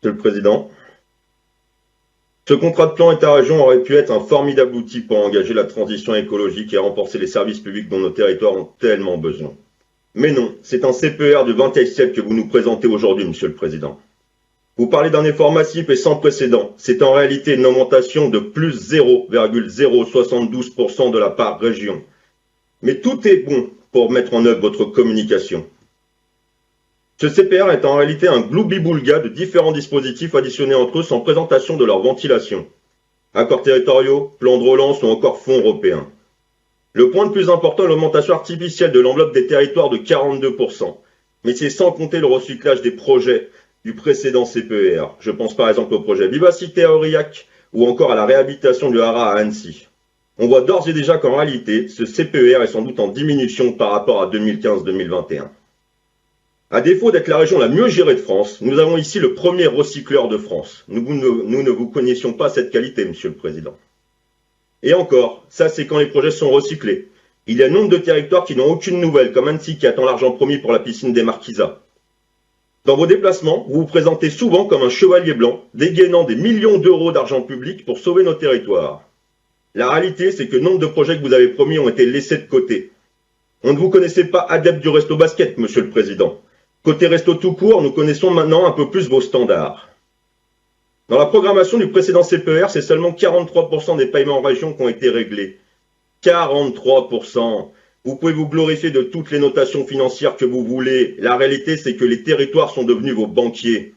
Monsieur le Président. Ce contrat de plan État-région aurait pu être un formidable outil pour engager la transition écologique et renforcer les services publics dont nos territoires ont tellement besoin. Mais non, c'est un CPER du XXe siècle que vous nous présentez aujourd'hui, Monsieur le Président. Vous parlez d'un effort massif et sans précédent. C'est en réalité une augmentation de plus 0,072% de la part région. Mais tout est bon pour mettre en œuvre votre communication. Ce CPR est en réalité un gloubi-boulga de différents dispositifs additionnés entre eux sans présentation de leur ventilation. Accords territoriaux, plans de relance ou encore fonds européens. Le point le plus important est l'augmentation artificielle de l'enveloppe des territoires de 42%. Mais c'est sans compter le recyclage des projets du précédent CPER. Je pense par exemple au projet Vivacité à Aurillac ou encore à la réhabilitation du Haras à Annecy. On voit d'ores et déjà qu'en réalité, ce CPER est sans doute en diminution par rapport à 2015-2021. À défaut d'être la région la mieux gérée de France, nous avons ici le premier recycleur de France. Nous ne vous connaissions pas cette qualité, Monsieur le Président. Et encore, ça c'est quand les projets sont recyclés. Il y a nombre de territoires qui n'ont aucune nouvelle, comme Annecy qui attend l'argent promis pour la piscine des Marquisas. Dans vos déplacements, vous vous présentez souvent comme un chevalier blanc, dégainant des millions d'euros d'argent public pour sauver nos territoires. La réalité, c'est que nombre de projets que vous avez promis ont été laissés de côté. On ne vous connaissait pas adepte du resto basket, Monsieur le Président. Côté resto tout court, nous connaissons maintenant un peu plus vos standards. Dans la programmation du précédent CPER, c'est seulement 43% des paiements en région qui ont été réglés. 43%. Vous pouvez vous glorifier de toutes les notations financières que vous voulez. La réalité, c'est que les territoires sont devenus vos banquiers.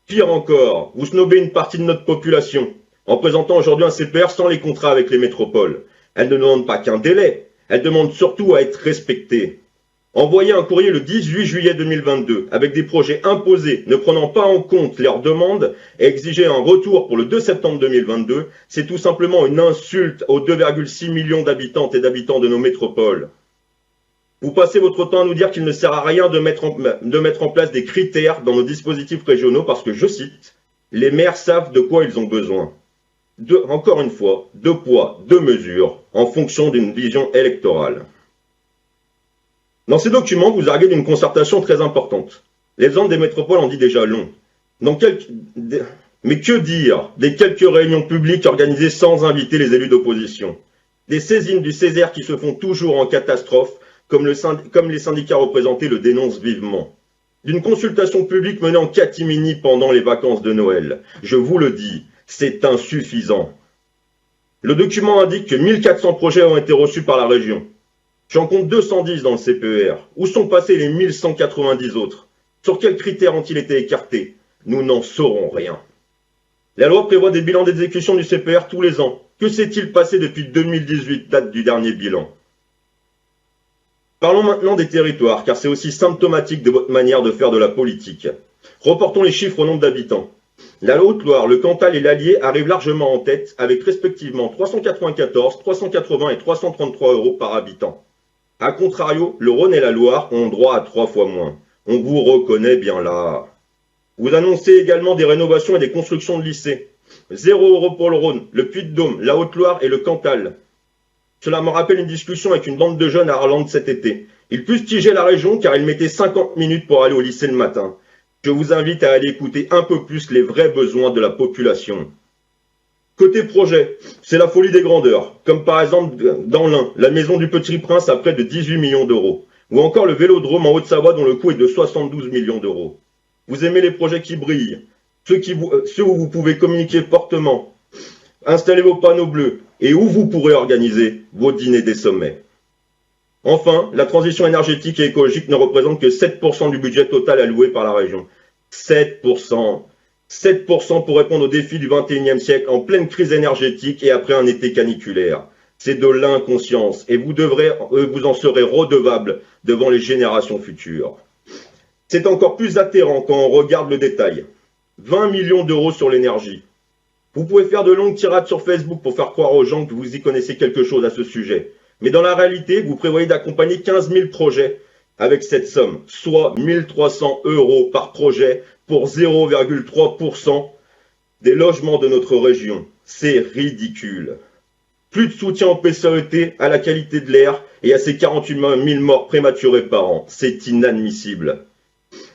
Pire encore, vous snobez une partie de notre population en présentant aujourd'hui un CPER sans les contrats avec les métropoles. Elles ne demandent pas qu'un délai, elles demandent surtout à être respectées. Envoyer un courrier le 18 juillet 2022 avec des projets imposés ne prenant pas en compte leurs demandes et exiger un retour pour le 2 septembre 2022, c'est tout simplement une insulte aux 2,6 millions d'habitantes et d'habitants de nos métropoles. Vous passez votre temps à nous dire qu'il ne sert à rien de mettre en place des critères dans nos dispositifs régionaux parce que, je cite, les maires savent de quoi ils ont besoin. Encore une fois, 2 poids, 2 mesures en fonction d'une vision électorale. Dans ces documents, vous arguez d'une concertation très importante. L'exemple des métropoles en dit déjà long. Mais que dire des quelques réunions publiques organisées sans inviter les élus d'opposition? Des saisines du Césaire qui se font toujours en catastrophe, comme les syndicats représentés le dénoncent vivement. D'une consultation publique menée en catimini pendant les vacances de Noël. Je vous le dis, c'est insuffisant. Le document indique que 1400 projets ont été reçus par la région. J'en compte 210 dans le CPER. Où sont passés les 1190 autres? Sur quels critères ont-ils été écartés? Nous n'en saurons rien. La loi prévoit des bilans d'exécution du CPER tous les ans. Que s'est-il passé depuis 2018, date du dernier bilan? Parlons maintenant des territoires, car c'est aussi symptomatique de votre manière de faire de la politique. Reportons les chiffres au nombre d'habitants. La Haute-Loire, le Cantal et l'Allier arrivent largement en tête, avec respectivement 394, 380 et 333 euros par habitant. A contrario, le Rhône et la Loire ont droit à 3 fois moins. On vous reconnaît bien là. Vous annoncez également des rénovations et des constructions de lycées. 0 € pour le Rhône, le Puy-de-Dôme, la Haute-Loire et le Cantal. Cela me rappelle une discussion avec une bande de jeunes à Arlande cet été. Ils fustigeaient la région car ils mettaient 50 minutes pour aller au lycée le matin. Je vous invite à aller écouter un peu plus les vrais besoins de la population. Côté projet, c'est la folie des grandeurs, comme par exemple dans l'Ain, la maison du Petit Prince à près de 18 millions d'euros, ou encore le Vélodrome en Haute-Savoie dont le coût est de 72 millions d'euros. Vous aimez les projets qui brillent, ceux où vous pouvez communiquer fortement, installer vos panneaux bleus et où vous pourrez organiser vos dîners des sommets. Enfin, la transition énergétique et écologique ne représente que 7% du budget total alloué par la région. 7%. 7% pour répondre aux défis du XXIe siècle en pleine crise énergétique et après un été caniculaire. C'est de l'inconscience et vous en serez redevable devant les générations futures. C'est encore plus atterrant quand on regarde le détail. 20 millions d'euros sur l'énergie. Vous pouvez faire de longues tirades sur Facebook pour faire croire aux gens que vous y connaissez quelque chose à ce sujet. Mais dans la réalité, vous prévoyez d'accompagner 15 000 projets avec cette somme, soit 1 300 € par projet pour 0,3% des logements de notre région. C'est ridicule. Plus de soutien au PCET, à la qualité de l'air et à ces 48 000 morts prématurées par an. C'est inadmissible.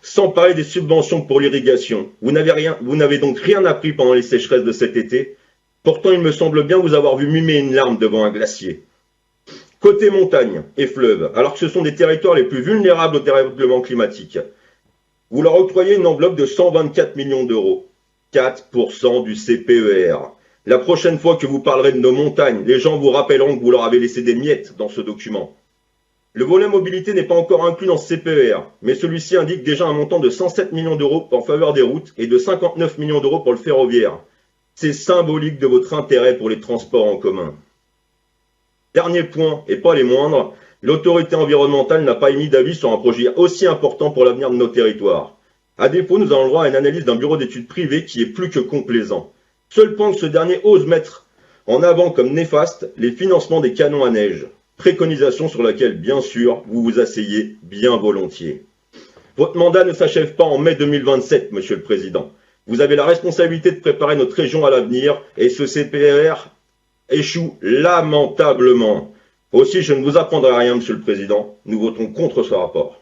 Sans parler des subventions pour l'irrigation. Vous n'avez donc rien appris pendant les sécheresses de cet été. Pourtant, il me semble bien vous avoir vu mimer une larme devant un glacier. Côté montagne et fleuves, alors que ce sont des territoires les plus vulnérables au dérèglement climatique, vous leur octroyez une enveloppe de 124 millions d'euros, 4% du CPER. La prochaine fois que vous parlerez de nos montagnes, les gens vous rappelleront que vous leur avez laissé des miettes dans ce document. Le volet mobilité n'est pas encore inclus dans ce CPER, mais celui-ci indique déjà un montant de 107 millions d'euros en faveur des routes et de 59 millions d'euros pour le ferroviaire. C'est symbolique de votre intérêt pour les transports en commun. Dernier point, et pas les moindres, l'autorité environnementale n'a pas émis d'avis sur un projet aussi important pour l'avenir de nos territoires. À défaut, nous avons le droit à une analyse d'un bureau d'études privé qui est plus que complaisant. Seul point que ce dernier ose mettre en avant comme néfaste, les financements des canons à neige. Préconisation sur laquelle, bien sûr, vous vous asseyez bien volontiers. Votre mandat ne s'achève pas en mai 2027, Monsieur le Président. Vous avez la responsabilité de préparer notre région à l'avenir et ce CPER échoue lamentablement. Aussi, je ne vous apprendrai rien, Monsieur le Président. Nous voterons contre ce rapport.